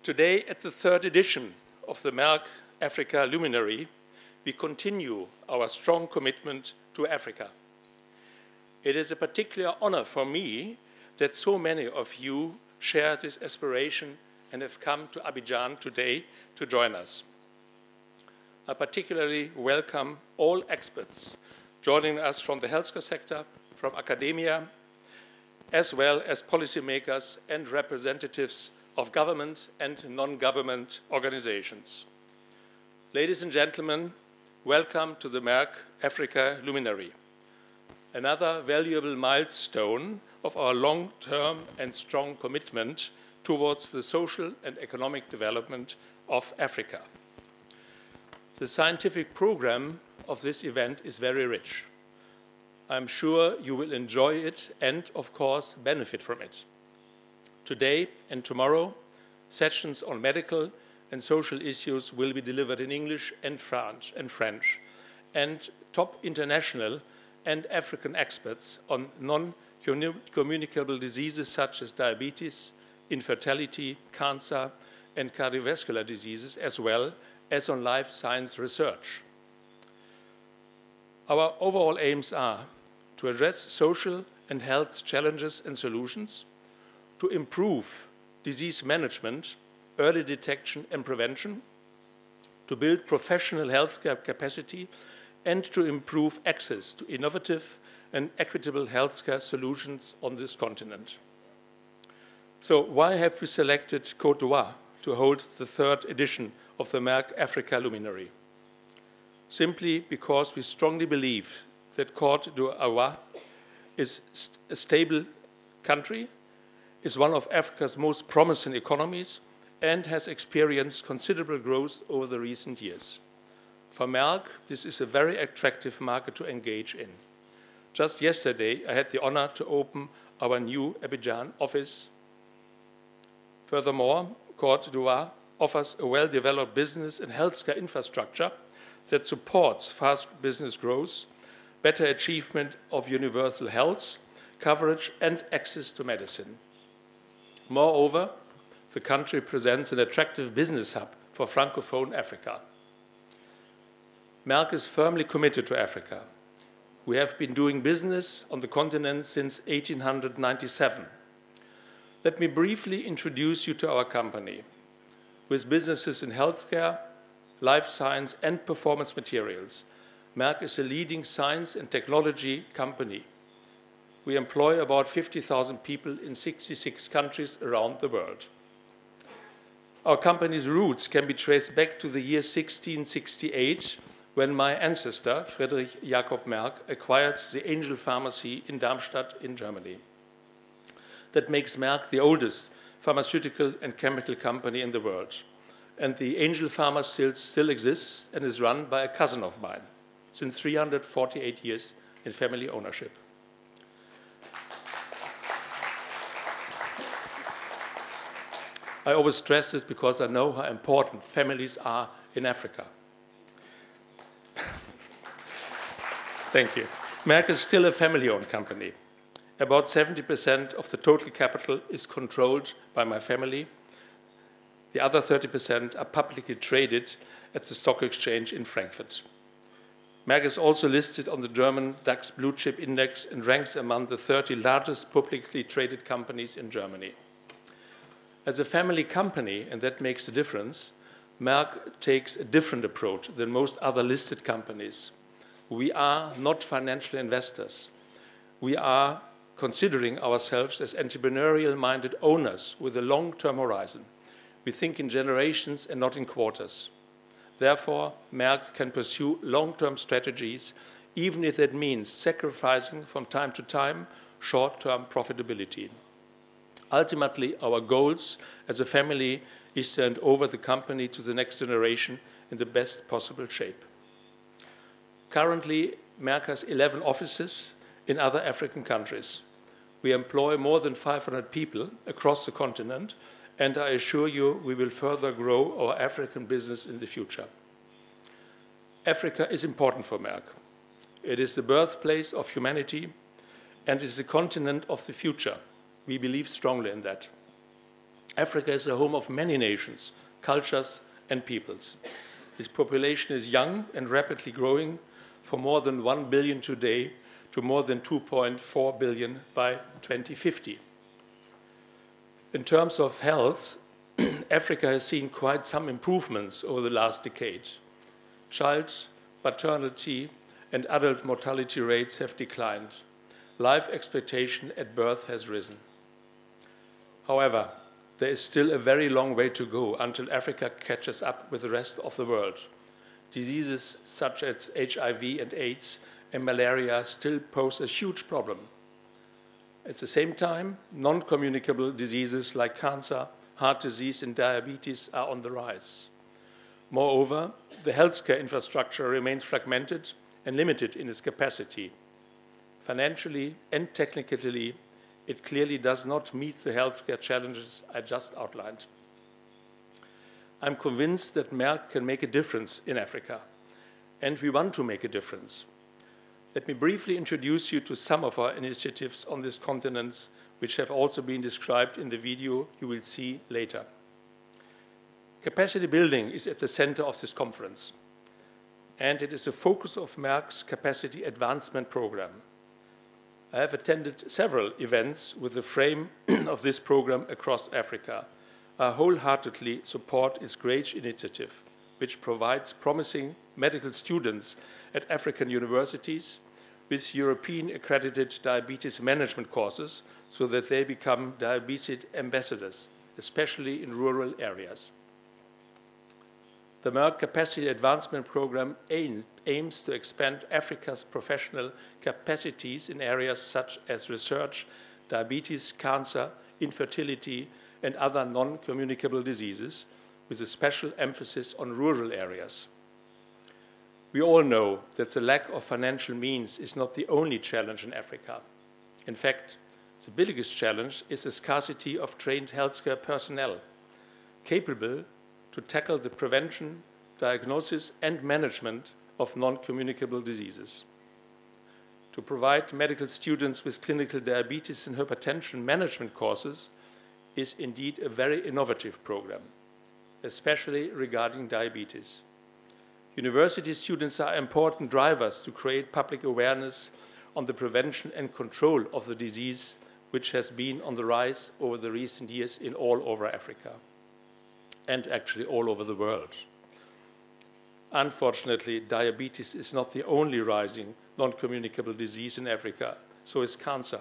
Today, at the third edition of the Merck Africa Luminary, we continue our strong commitment to Africa. It is a particular honor for me that so many of you share this aspiration and have come to Abidjan today to join us. I particularly welcome all experts joining us from the healthcare sector, from academia, as well as policymakers and representatives of government and non-government organizations. Ladies and gentlemen, welcome to the Merck Africa Luminary, another valuable milestone of our long-term and strong commitment towards the social and economic development of Africa. The scientific program of this event is very rich. I'm sure you will enjoy it and, of course, benefit from it. Today and tomorrow, sessions on medical and social issues will be delivered in English and French, and top international and African experts on non-communicable diseases such as diabetes, infertility, cancer, and cardiovascular diseases, as well as on life science research. Our overall aims are to address social and health challenges and solutions, to improve disease management, early detection and prevention, to build professional healthcare capacity, and to improve access to innovative and equitable healthcare solutions on this continent. So why have we selected Courtois to hold the third edition of the Merck Africa Luminary? Simply because we strongly believe that Courtois is a stable country, is one of Africa's most promising economies, and has experienced considerable growth over the recent years. For Merck, this is a very attractive market to engage in. Just yesterday, I had the honor to open our new Abidjan office. Furthermore, Courtois offers a well-developed business and healthcare infrastructure that supports fast business growth, better achievement of universal health coverage, and access to medicine. Moreover, the country presents an attractive business hub for Francophone Africa. Merck is firmly committed to Africa. We have been doing business on the continent since 1897. Let me briefly introduce you to our company. With businesses in healthcare, life science, and performance materials, Merck is a leading science and technology company. We employ about 50,000 people in 66 countries around the world. Our company's roots can be traced back to the year 1668, when my ancestor, Friedrich Jakob Merck, acquired the Angel Pharmacy in Darmstadt in Germany. That makes Merck the oldest pharmaceutical and chemical company in the world. And the Angel Pharmacy still exists and is run by a cousin of mine, since 348 years in family ownership. I always stress this because I know how important families are in Africa. Thank you. Merck is still a family-owned company. About 70% of the total capital is controlled by my family. The other 30% are publicly traded at the stock exchange in Frankfurt. Merck is also listed on the German DAX Blue Chip Index and ranks among the 30 largest publicly traded companies in Germany. As a family company, and that makes a difference, Merck takes a different approach than most other listed companies. We are not financial investors. We are considering ourselves as entrepreneurial-minded owners with a long-term horizon. We think in generations and not in quarters. Therefore, Merck can pursue long-term strategies, even if that means sacrificing from time to time short-term profitability. Ultimately, our goals as a family is to hand over the company to the next generation in the best possible shape. Currently, Merck has 11 offices in other African countries. We employ more than 500 people across the continent, and I assure you we will further grow our African business in the future. Africa is important for Merck. It is the birthplace of humanity, and it is the continent of the future. We believe strongly in that. Africa is the home of many nations, cultures, and peoples. Its population is young and rapidly growing, from more than 1 billion today to more than 2.4 billion by 2050. In terms of health, Africa has seen quite some improvements over the last decade. Child, maternity, and adult mortality rates have declined. Life expectation at birth has risen. However, there is still a very long way to go until Africa catches up with the rest of the world. Diseases such as HIV and AIDS and malaria still pose a huge problem. At the same time, non-communicable diseases like cancer, heart disease, and diabetes are on the rise. Moreover, the healthcare infrastructure remains fragmented and limited in its capacity. Financially and technically, it clearly does not meet the healthcare challenges I just outlined. I'm convinced that Merck can make a difference in Africa, and we want to make a difference. Let me briefly introduce you to some of our initiatives on this continent, which have also been described in the video you will see later. Capacity building is at the center of this conference, and it is the focus of Merck's Capacity Advancement Program. I have attended several events with the frame of this program across Africa. I wholeheartedly support its great initiative, which provides promising medical students at African universities with European accredited diabetes management courses so that they become diabetes ambassadors, especially in rural areas. The Merck Capacity Advancement Program aims to expand Africa's professional capacities in areas such as research, diabetes, cancer, infertility, and other non-communicable diseases, with a special emphasis on rural areas. We all know that the lack of financial means is not the only challenge in Africa. In fact, the biggest challenge is the scarcity of trained healthcare personnel, capable to tackle the prevention, diagnosis, and management of non-communicable diseases. To provide medical students with clinical diabetes and hypertension management courses is indeed a very innovative program, especially regarding diabetes. University students are important drivers to create public awareness on the prevention and control of the disease, which has been on the rise over the recent years in all over Africa, and actually all over the world. Unfortunately, diabetes is not the only rising non-communicable disease in Africa, so is cancer.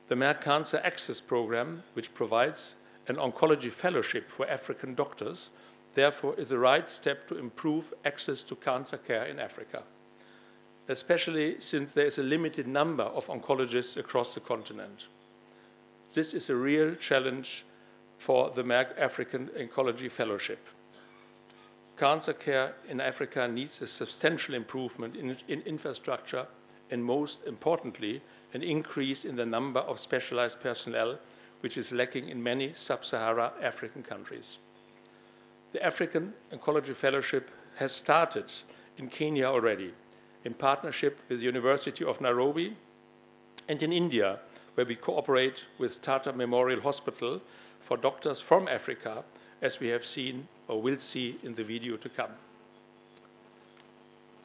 The Merck Cancer Access Program, which provides an oncology fellowship for African doctors, therefore is the right step to improve access to cancer care in Africa, especially since there is a limited number of oncologists across the continent. This is a real challenge for the Merck African Oncology Fellowship. Cancer care in Africa needs a substantial improvement in infrastructure and, most importantly, an increase in the number of specialized personnel, which is lacking in many sub-Saharan African countries. The African Oncology Fellowship has started in Kenya already, in partnership with the University of Nairobi, and in India, where we cooperate with Tata Memorial Hospital for doctors from Africa, as we have seen or will see in the video to come.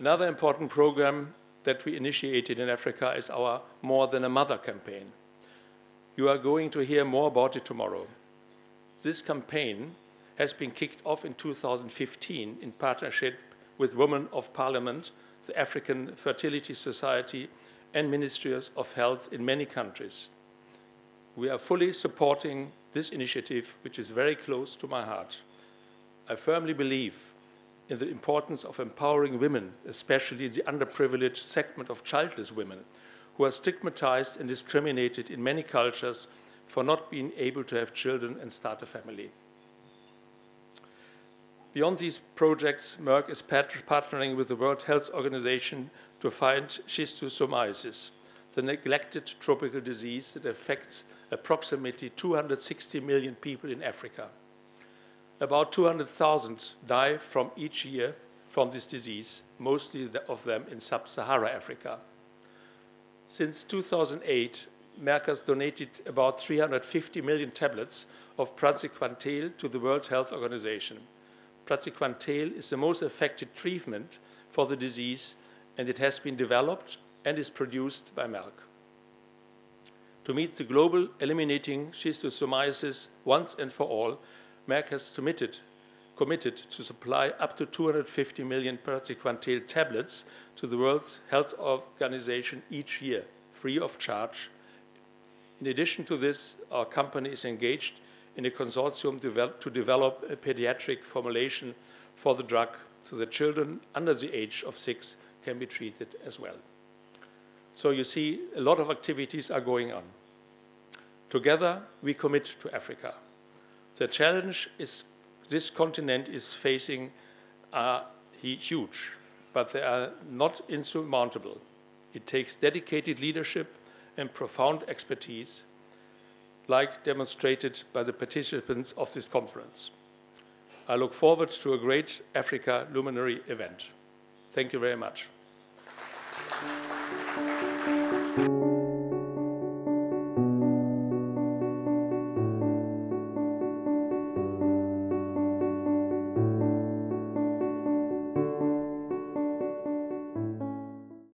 Another important program that we initiated in Africa is our More Than a Mother campaign. You are going to hear more about it tomorrow. This campaign has been kicked off in 2015 in partnership with Women of Parliament, the African Fertility Society, and Ministries of Health in many countries. We are fully supporting this initiative, which is very close to my heart. I firmly believe in the importance of empowering women, especially the underprivileged segment of childless women, who are stigmatized and discriminated in many cultures for not being able to have children and start a family. Beyond these projects, Merck is partnering with the World Health Organization to fight Schistosomiasis, the neglected tropical disease that affects approximately 260 million people in Africa. About 200,000 die from each year from this disease, mostly of them in sub-Saharan Africa. Since 2008, Merck has donated about 350 million tablets of praziquantel to the World Health Organization. Praziquantel is the most effective treatment for the disease, and it has been developed and is produced by Merck. To meet the global eliminating schistosomiasis once and for all, Merck has committed to supply up to 250 million praziquantel tablets to the World Health Organization each year, free of charge. In addition to this, our company is engaged in a consortium to develop a pediatric formulation for the drug so that children under the age of 6 can be treated as well. So you see, a lot of activities are going on. Together, we commit to Africa. The challenge this continent is facing are huge, but they are not insurmountable. It takes dedicated leadership and profound expertise, like demonstrated by the participants of this conference. I look forward to a great Africa Luminary event. Thank you very much.